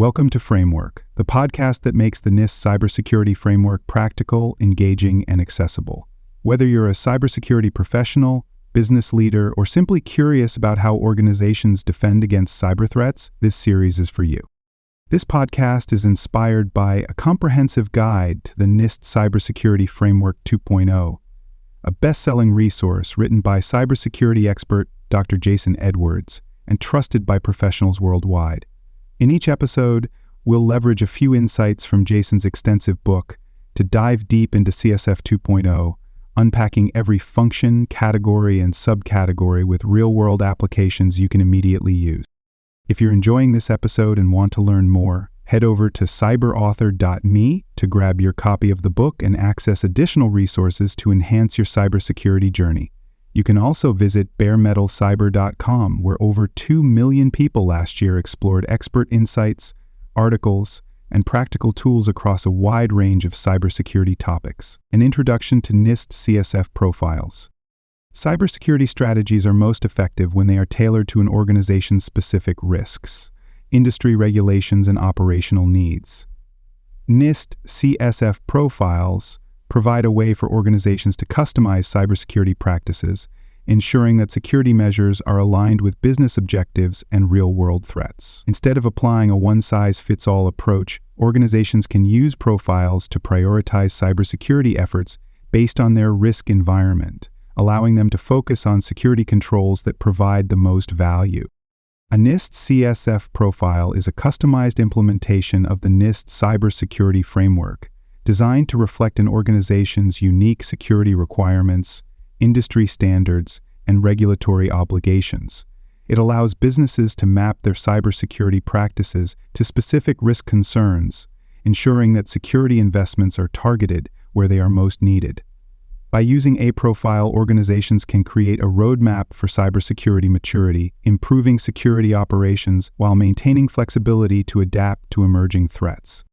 Welcome to Framework, the podcast that makes the NIST cybersecurity framework practical, engaging, and accessible. Whether you're a cybersecurity professional, business leader, or simply curious about how organizations defend against cyber threats, this series is for you. This podcast is inspired by a comprehensive guide to the NIST Cybersecurity Framework 2.0, a best-selling resource written by cybersecurity expert Dr. Jason Edwards and trusted by professionals worldwide. In each episode, we'll leverage a few insights from Jason's extensive book to dive deep into CSF 2.0, unpacking every function, category, and subcategory with real-world applications you can immediately use. If you're enjoying this episode and want to learn more, head over to cyberauthor.me to grab your copy of the book and access additional resources to enhance your cybersecurity journey. You can also visit baremetalcyber.com, where over 2 million people last year explored expert insights, articles, and practical tools across a wide range of cybersecurity topics. An introduction to NIST CSF profiles. Cybersecurity strategies are most effective when they are tailored to an organization's specific risks, industry regulations, and operational needs. NIST CSF profiles provide a way for organizations to customize cybersecurity practices, ensuring that security measures are aligned with business objectives and real-world threats. Instead of applying a one-size-fits-all approach, organizations can use profiles to prioritize cybersecurity efforts based on their risk environment, allowing them to focus on security controls that provide the most value. A NIST CSF profile is a customized implementation of the NIST Cybersecurity Framework, designed to reflect an organization's unique security requirements, industry standards, and regulatory obligations. It allows businesses to map their cybersecurity practices to specific risk concerns, ensuring that security investments are targeted where they are most needed. By using a profile, organizations can create a roadmap for cybersecurity maturity, improving security operations while maintaining flexibility to adapt to emerging threats.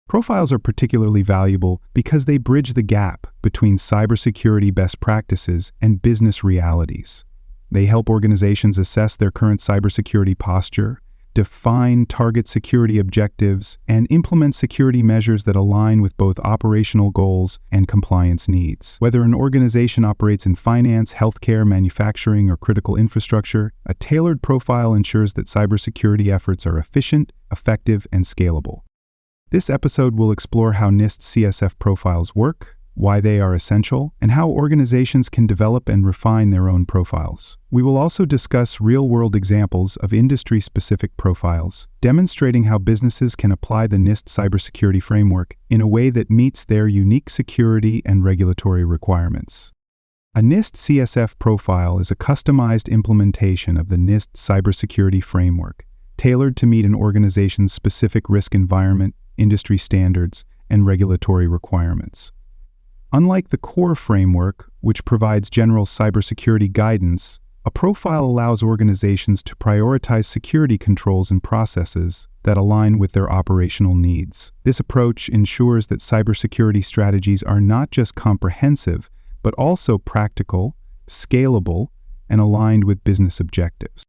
Profiles are particularly valuable because they bridge the gap between cybersecurity best practices and business realities. They help organizations assess their current cybersecurity posture, define target security objectives, and implement security measures that align with both operational goals and compliance needs. Whether an organization operates in finance, healthcare, manufacturing, or critical infrastructure, a tailored profile ensures that cybersecurity efforts are efficient, effective, and scalable. This episode will explore how NIST CSF profiles work, why they are essential, and how organizations can develop and refine their own profiles. We will also discuss real-world examples of industry-specific profiles, demonstrating how businesses can apply the NIST cybersecurity framework in a way that meets their unique security and regulatory requirements. A NIST CSF profile is a customized implementation of the NIST cybersecurity framework, tailored to meet an organization's specific risk environment, industry standards, and regulatory requirements. Unlike the core framework, which provides general cybersecurity guidance, a profile allows organizations to prioritize security controls and processes that align with their operational needs. This approach ensures that cybersecurity strategies are not just comprehensive, but also practical, scalable, and aligned with business objectives.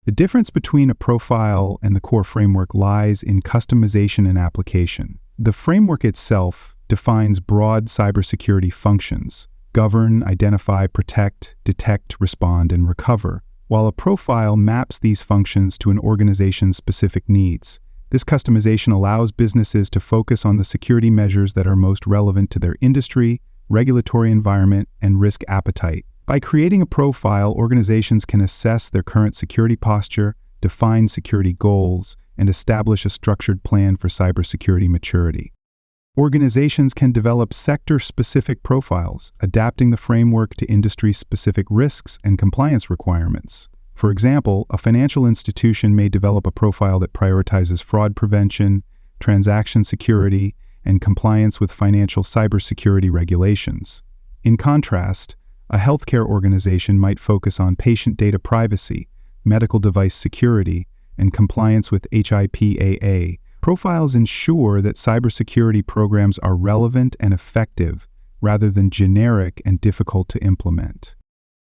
The difference between a profile and the core framework lies in customization and application. The framework itself defines broad cybersecurity functions: govern, identify, protect, detect, respond, and recover, while a profile maps these functions to an organization's specific needs. This customization allows businesses to focus on the security measures that are most relevant to their industry, regulatory environment, and risk appetite. By creating a profile, organizations can assess their current security posture, define security goals, and establish a structured plan for cybersecurity maturity. Organizations can develop sector-specific profiles, adapting the framework to industry-specific risks and compliance requirements. For example, a financial institution may develop a profile that prioritizes fraud prevention, transaction security, and compliance with financial cybersecurity regulations. In contrast, a healthcare organization might focus on patient data privacy, medical device security, and compliance with HIPAA. Profiles ensure that cybersecurity programs are relevant and effective rather than generic and difficult to implement.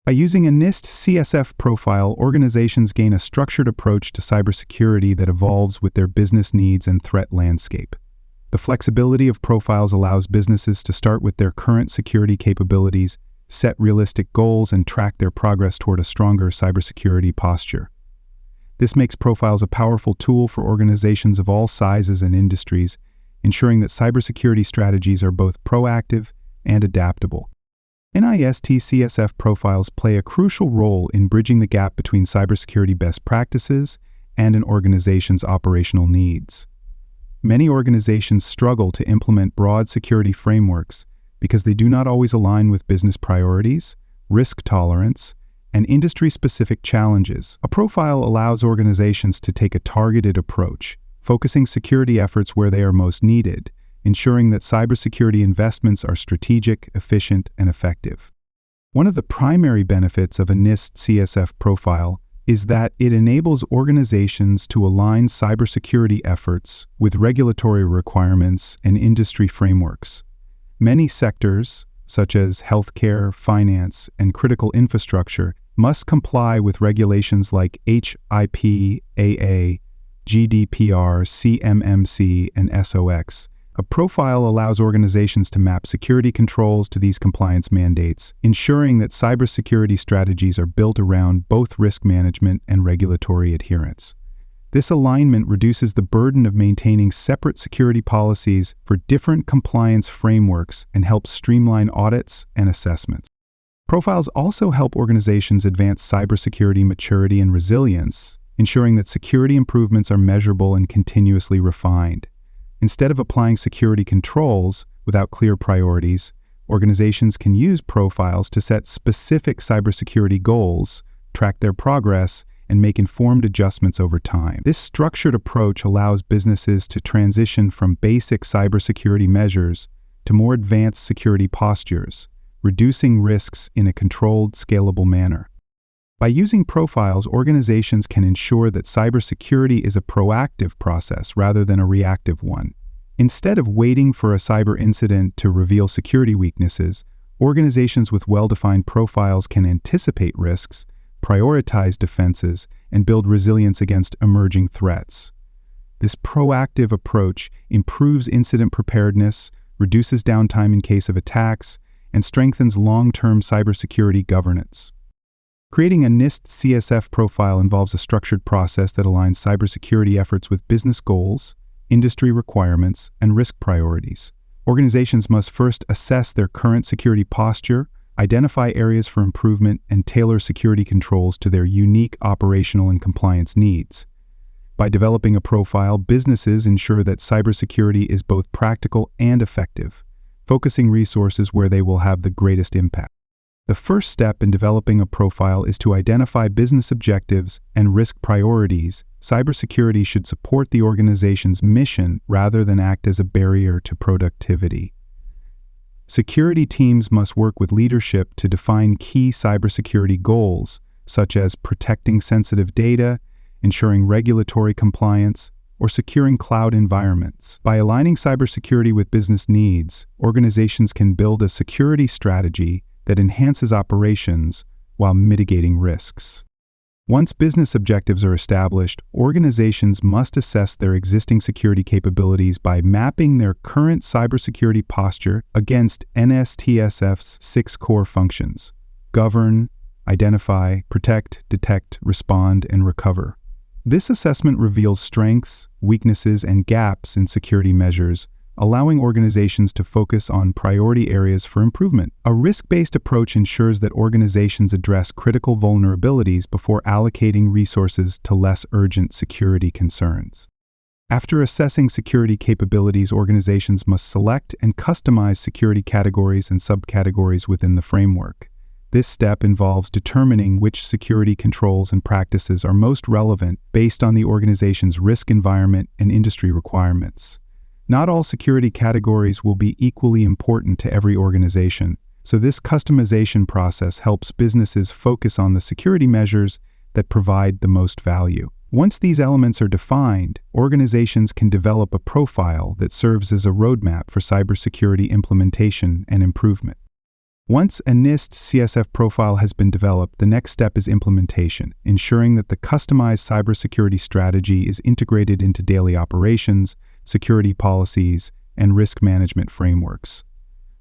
By using a NIST CSF profile, organizations gain a structured approach to cybersecurity that evolves with their business needs and threat landscape. The flexibility of profiles allows businesses to start with their current security capabilities, set realistic goals, and track their progress toward a stronger cybersecurity posture. This makes profiles a powerful tool for organizations of all sizes and industries, ensuring that cybersecurity strategies are both proactive and adaptable. NIST CSF profiles play a crucial role in bridging the gap between cybersecurity best practices and an organization's operational needs. Many organizations struggle to implement broad security frameworks because they do not always align with business priorities, risk tolerance, and industry-specific challenges. A profile allows organizations to take a targeted approach, focusing security efforts where they are most needed, ensuring that cybersecurity investments are strategic, efficient, and effective. One of the primary benefits of a NIST CSF profile is that it enables organizations to align cybersecurity efforts with regulatory requirements and industry frameworks. Many sectors, such as healthcare, finance, and critical infrastructure, must comply with regulations like HIPAA, GDPR, CMMC, and SOX. A profile allows organizations to map security controls to these compliance mandates, ensuring that cybersecurity strategies are built around both risk management and regulatory adherence. This alignment reduces the burden of maintaining separate security policies for different compliance frameworks and helps streamline audits and assessments. Profiles also help organizations advance cybersecurity maturity and resilience, ensuring that security improvements are measurable and continuously refined. Instead of applying security controls without clear priorities, organizations can use profiles to set specific cybersecurity goals, track their progress, and make informed adjustments over time. This structured approach allows businesses to transition from basic cybersecurity measures to more advanced security postures, reducing risks in a controlled, scalable manner. By using profiles, organizations can ensure that cybersecurity is a proactive process rather than a reactive one. Instead of waiting for a cyber incident to reveal security weaknesses, organizations with well-defined profiles can anticipate risks, prioritize defenses, and build resilience against emerging threats. This proactive approach improves incident preparedness, reduces downtime in case of attacks, and strengthens long-term cybersecurity governance. Creating a NIST CSF profile involves a structured process that aligns cybersecurity efforts with business goals, industry requirements, and risk priorities. Organizations must first assess their current security posture, identify areas for improvement, and tailor security controls to their unique operational and compliance needs. By developing a profile, businesses ensure that cybersecurity is both practical and effective, focusing resources where they will have the greatest impact. The first step in developing a profile is to identify business objectives and risk priorities. Cybersecurity should support the organization's mission rather than act as a barrier to productivity. Security teams must work with leadership to define key cybersecurity goals, such as protecting sensitive data, ensuring regulatory compliance, or securing cloud environments. By aligning cybersecurity with business needs, organizations can build a security strategy that enhances operations while mitigating risks. Once business objectives are established, organizations must assess their existing security capabilities by mapping their current cybersecurity posture against NSTSF's 6 core functions: govern, identify, protect, detect, respond, and recover. This assessment reveals strengths, weaknesses, and gaps in security measures, allowing organizations to focus on priority areas for improvement. A risk-based approach ensures that organizations address critical vulnerabilities before allocating resources to less urgent security concerns. After assessing security capabilities, organizations must select and customize security categories and subcategories within the framework. This step involves determining which security controls and practices are most relevant based on the organization's risk environment and industry requirements. Not all security categories will be equally important to every organization, so this customization process helps businesses focus on the security measures that provide the most value. Once these elements are defined, organizations can develop a profile that serves as a roadmap for cybersecurity implementation and improvement. Once a NIST CSF profile has been developed, the next step is implementation, ensuring that the customized cybersecurity strategy is integrated into daily operations, security policies, and risk management frameworks.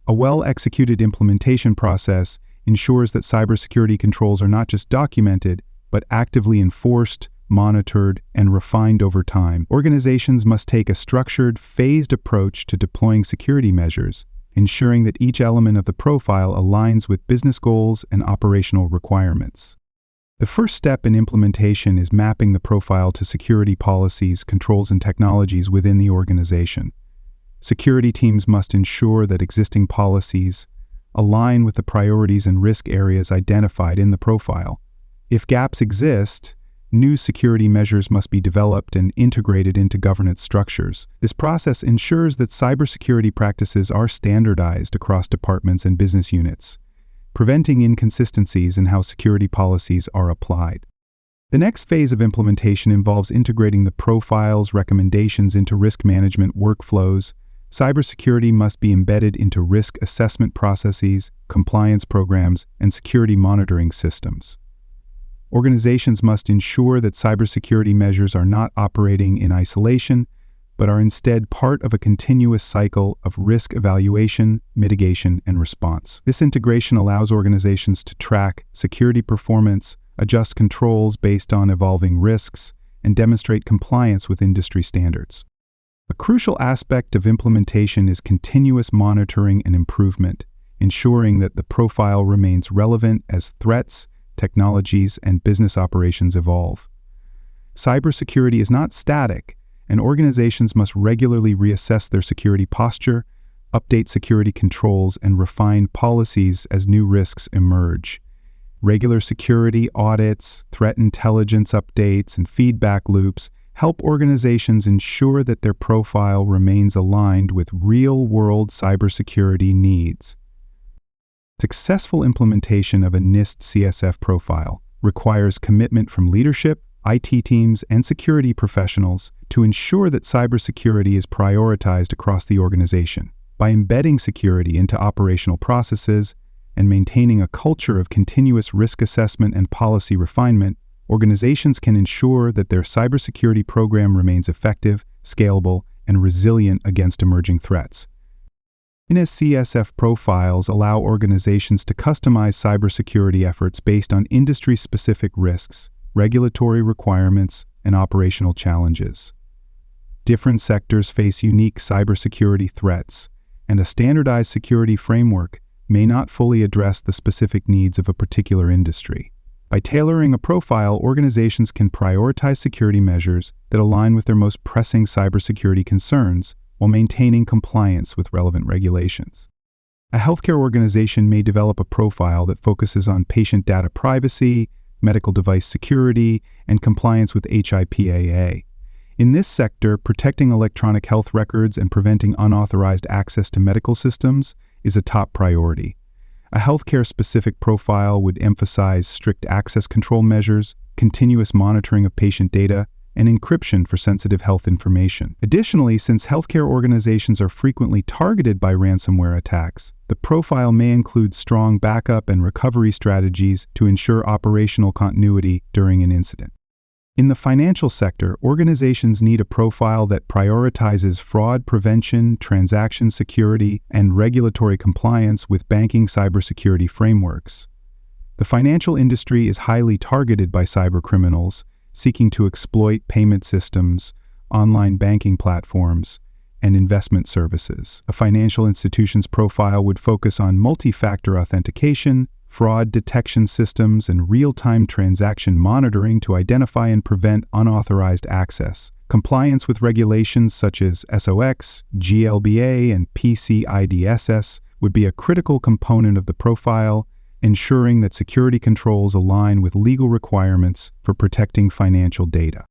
A well-executed implementation process ensures that cybersecurity controls are not just documented, but actively enforced, monitored, and refined over time. Organizations must take a structured, phased approach to deploying security measures, ensuring that each element of the profile aligns with business goals and operational requirements. The first step in implementation is mapping the profile to security policies, controls, and technologies within the organization. Security teams must ensure that existing policies align with the priorities and risk areas identified in the profile. If gaps exist, new security measures must be developed and integrated into governance structures. This process ensures that cybersecurity practices are standardized across departments and business units, preventing inconsistencies in how security policies are applied. The next phase of implementation involves integrating the profile's recommendations into risk management workflows. Cybersecurity must be embedded into risk assessment processes, compliance programs, and security monitoring systems. Organizations must ensure that cybersecurity measures are not operating in isolation, but are instead part of a continuous cycle of risk evaluation, mitigation, and response. This integration allows organizations to track security performance, adjust controls based on evolving risks, and demonstrate compliance with industry standards. A crucial aspect of implementation is continuous monitoring and improvement, ensuring that the profile remains relevant as threats, technologies, and business operations evolve. Cybersecurity is not static, and organizations must regularly reassess their security posture, update security controls, and refine policies as new risks emerge. Regular security audits, threat intelligence updates, and feedback loops help organizations ensure that their profile remains aligned with real-world cybersecurity needs. Successful implementation of a NIST CSF profile requires commitment from leadership, IT teams, and security professionals to ensure that cybersecurity is prioritized across the organization. By embedding security into operational processes and maintaining a culture of continuous risk assessment and policy refinement, organizations can ensure that their cybersecurity program remains effective, scalable, and resilient against emerging threats. NIST CSF profiles allow organizations to customize cybersecurity efforts based on industry-specific risks, regulatory requirements, and operational challenges. Different sectors face unique cybersecurity threats, and a standardized security framework may not fully address the specific needs of a particular industry. By tailoring a profile, organizations can prioritize security measures that align with their most pressing cybersecurity concerns, while maintaining compliance with relevant regulations. A healthcare organization may develop a profile that focuses on patient data privacy, medical device security, and compliance with HIPAA. In this sector, protecting electronic health records and preventing unauthorized access to medical systems is a top priority. A healthcare-specific profile would emphasize strict access control measures, continuous monitoring of patient data, and encryption for sensitive health information. Additionally, since healthcare organizations are frequently targeted by ransomware attacks, the profile may include strong backup and recovery strategies to ensure operational continuity during an incident. In the financial sector, organizations need a profile that prioritizes fraud prevention, transaction security, and regulatory compliance with banking cybersecurity frameworks. The financial industry is highly targeted by cybercriminals, seeking to exploit payment systems, online banking platforms, and investment services. A financial institution's profile would focus on multi-factor authentication, fraud detection systems, and real-time transaction monitoring to identify and prevent unauthorized access. Compliance with regulations such as SOX, GLBA, and PCI-DSS would be a critical component of the profile, ensuring that security controls align with legal requirements for protecting financial data.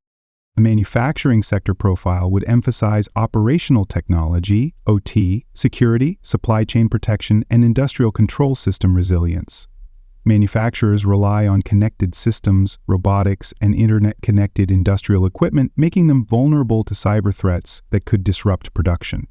The manufacturing sector profile would emphasize operational technology, OT, security, supply chain protection, and industrial control system resilience. Manufacturers rely on connected systems, robotics, and internet-connected industrial equipment, making them vulnerable to cyber threats that could disrupt production.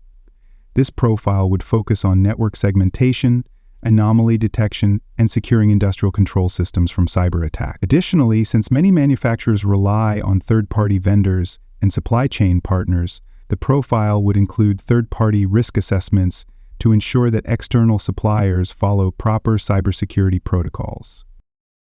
This profile would focus on network segmentation, anomaly detection, and securing industrial control systems from cyber attack. Additionally, since many manufacturers rely on third-party vendors and supply chain partners, the profile would include third-party risk assessments to ensure that external suppliers follow proper cybersecurity protocols.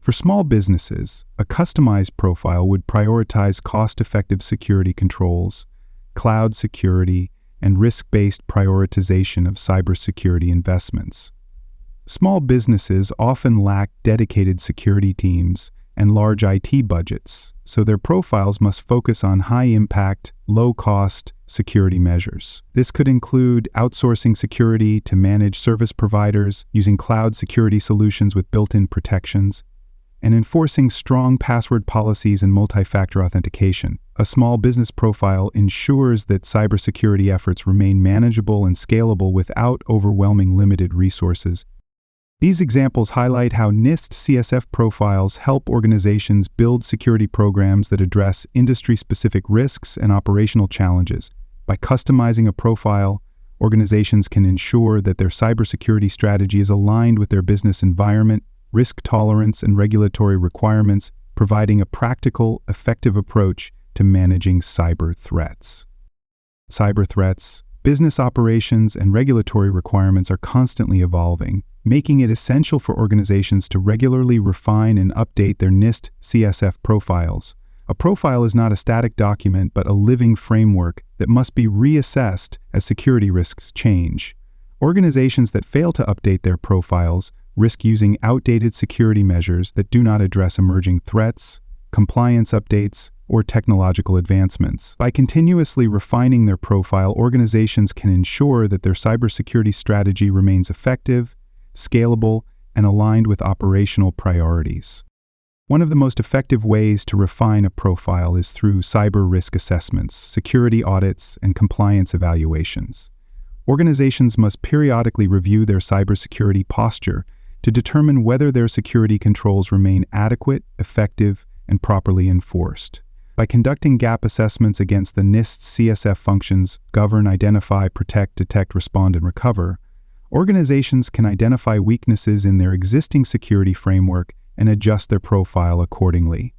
For small businesses, a customized profile would prioritize cost-effective security controls, cloud security, and risk-based prioritization of cybersecurity investments. Small businesses often lack dedicated security teams and large IT budgets, so their profiles must focus on high-impact, low-cost security measures. This could include outsourcing security to managed service providers, using cloud security solutions with built-in protections, and enforcing strong password policies and multi-factor authentication. A small business profile ensures that cybersecurity efforts remain manageable and scalable without overwhelming limited resources. These examples highlight how NIST CSF profiles help organizations build security programs that address industry-specific risks and operational challenges. By customizing a profile, organizations can ensure that their cybersecurity strategy is aligned with their business environment, risk tolerance, and regulatory requirements, providing a practical, effective approach to managing cyber threats. Cyber threats, business operations, and regulatory requirements are constantly evolving, making it essential for organizations to regularly refine and update their NIST CSF profiles. A profile is not a static document, but a living framework that must be reassessed as security risks change. Organizations that fail to update their profiles risk using outdated security measures that do not address emerging threats, compliance updates, or technological advancements. By continuously refining their profile, organizations can ensure that their cybersecurity strategy remains effective, scalable, and aligned with operational priorities. One of the most effective ways to refine a profile is through cyber risk assessments, security audits, and compliance evaluations. Organizations must periodically review their cybersecurity posture to determine whether their security controls remain adequate, effective, and properly enforced. By conducting gap assessments against the NIST CSF functions govern, identify, protect, detect, respond, and recover, organizations can identify weaknesses in their existing security framework and adjust their profile accordingly.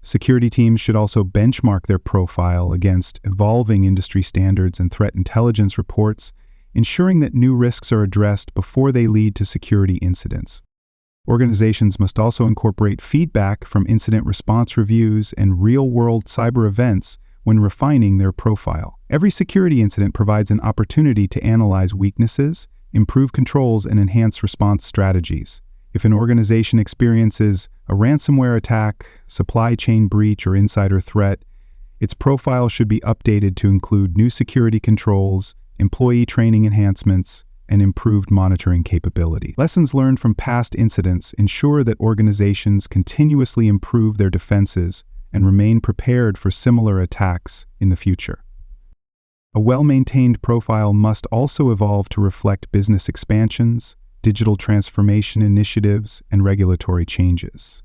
Security teams should also benchmark their profile against evolving industry standards and threat intelligence reports, ensuring that new risks are addressed before they lead to security incidents. Organizations must also incorporate feedback from incident response reviews and real-world cyber events when refining their profile. Every security incident provides an opportunity to analyze weaknesses, improve controls, and enhance response strategies. If an organization experiences a ransomware attack, supply chain breach, or insider threat, its profile should be updated to include new security controls, employee training enhancements, and improved monitoring capability. Lessons learned from past incidents ensure that organizations continuously improve their defenses and remain prepared for similar attacks in the future. A well-maintained profile must also evolve to reflect business expansions, digital transformation initiatives, and regulatory changes.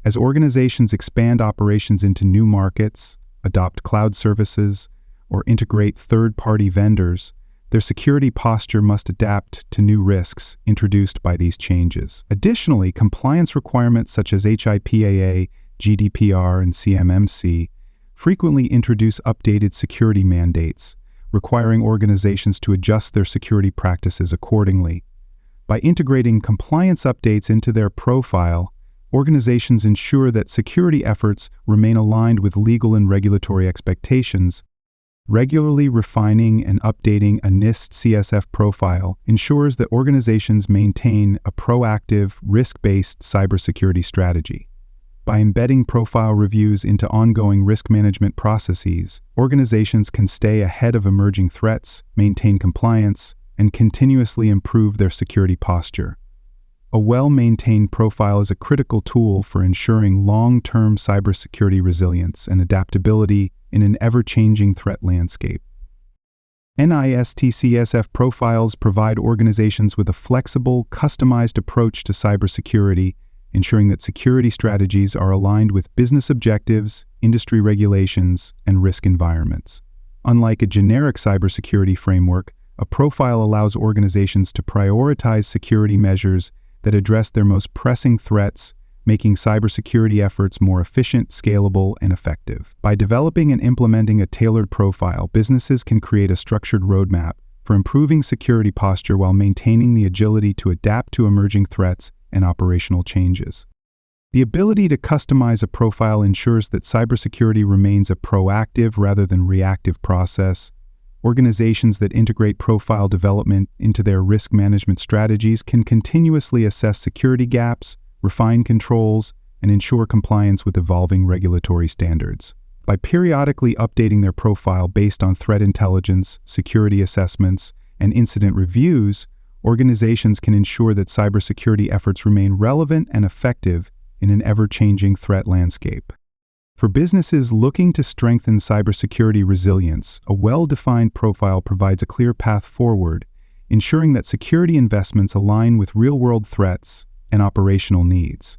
As organizations expand operations into new markets, adopt cloud services, or integrate third-party vendors, their security posture must adapt to new risks introduced by these changes. Additionally, compliance requirements such as HIPAA, GDPR, and CMMC frequently introduce updated security mandates, requiring organizations to adjust their security practices accordingly. By integrating compliance updates into their profile, organizations ensure that security efforts remain aligned with legal and regulatory expectations. Regularly refining and updating a NIST CSF profile ensures that organizations maintain a proactive, risk-based cybersecurity strategy. By embedding profile reviews into ongoing risk management processes, organizations can stay ahead of emerging threats, maintain compliance, and continuously improve their security posture. A well-maintained profile is a critical tool for ensuring long-term cybersecurity resilience and adaptability in an ever-changing threat landscape. NIST CSF profiles provide organizations with a flexible, customized approach to cybersecurity, ensuring that security strategies are aligned with business objectives, industry regulations, and risk environments. Unlike a generic cybersecurity framework, A profile allows organizations to prioritize security measures that address their most pressing threats, making cybersecurity efforts more efficient, scalable, and effective. By developing and implementing a tailored profile, businesses can create a structured roadmap for improving security posture while maintaining the agility to adapt to emerging threats and operational changes. The ability to customize a profile ensures that cybersecurity remains a proactive rather than reactive process. Organizations that integrate profile development into their risk management strategies can continuously assess security gaps, refine controls, and ensure compliance with evolving regulatory standards. By periodically updating their profile based on threat intelligence, security assessments, and incident reviews, organizations can ensure that cybersecurity efforts remain relevant and effective in an ever-changing threat landscape. For businesses looking to strengthen cybersecurity resilience, a well-defined profile provides a clear path forward, ensuring that security investments align with real-world threats and operational needs.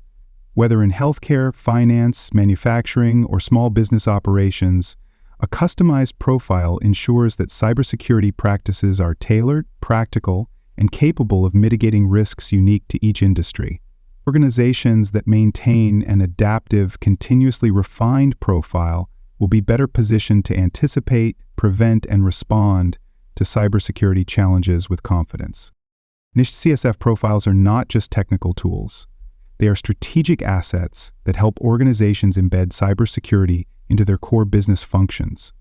Whether in healthcare, finance, manufacturing, or small business operations, a customized profile ensures that cybersecurity practices are tailored, practical, and capable of mitigating risks unique to each industry. Organizations that maintain an adaptive, continuously refined profile will be better positioned to anticipate, prevent, and respond to cybersecurity challenges with confidence. NIST CSF profiles are not just technical tools. They are strategic assets that help organizations embed cybersecurity into their core business functions.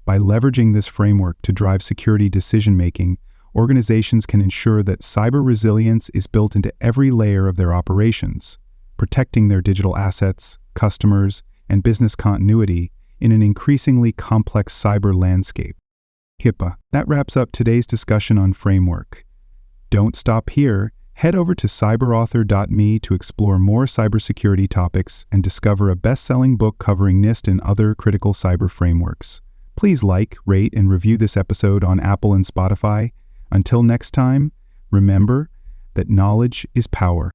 By leveraging this framework to drive security decision-making, organizations can ensure that cyber resilience is built into every layer of their operations, protecting their digital assets, customers, and business continuity in an increasingly complex cyber landscape. HIPAA. That wraps up today's discussion on framework. Don't stop here. Head over to cyberauthor.me to explore more cybersecurity topics and discover a best-selling book covering NIST and other critical cyber frameworks. Please like, rate, and review this episode on Apple and Spotify. Until next time, remember that knowledge is power.